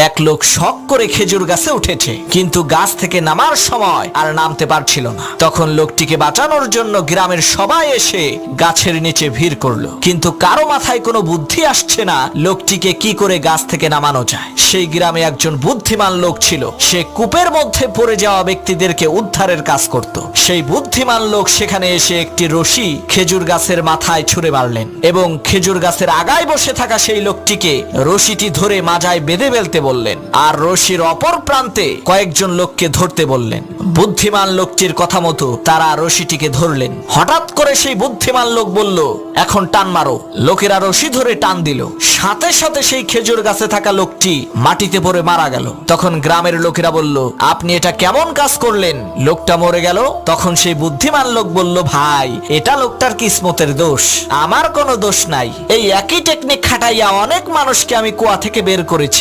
এক লোক শখ করে খেজুর গাছে উঠেছে, কিন্তু গাছ থেকে নামার সময় আর নামতে পারছিল না। তখন লোকটিকে বাঁচানোর জন্য গ্রামের সবাই এসে গাছের নিচে ভিড় করলো, কিন্তু কারো মাথায় কোনো বুদ্ধি আসছে না লোকটিকে কি করে গাছ থেকে নামানো যায়। সেই গ্রামে একজন বুদ্ধিমান লোক ছিল, সে কূপের মধ্যে পড়ে যাওয়া ব্যক্তিদেরকে উদ্ধারের কাজ করত। সেই বুদ্ধিমান লোক সেখানে এসে একটি রশি খেজুর গাছের মাথায় ছুঁড়ে মারলেন এবং খেজুর গাছের আগায় বসে থাকা সেই লোকটিকে রশিটি ধরে মাজায় বেঁধে ফেলতে বললেন, আর রশির অপর প্রান্তে কয়েকজন লোককে ধরতে বললেন। বুদ্ধিমান লোকটির কথা মতো তারা রশিটিকে ধরলেন। হঠাৎ করে সেই বুদ্ধিমান লোক বলল, এখন টান মারো। লোকেরা রশি ধরে টান দিল, সাথে সাথে সেই খেজুর গাছে থাকা লোকটি মাটিতে পড়ে মারা গেল। তখন গ্রামের লোকেরা বলল, আপনি এটা কেমন কাজ করলেন? লোকটা মরে গেল। তখন সেই বুদ্ধিমান লোক বলল, ভাই, এটা লোকটার কিসমতের দোষ, আমার কোনো দোষ নাই। এই একই টেকনিক খাটাইয়া অনেক মানুষকে আমি কুয়া থেকে বের করেছি।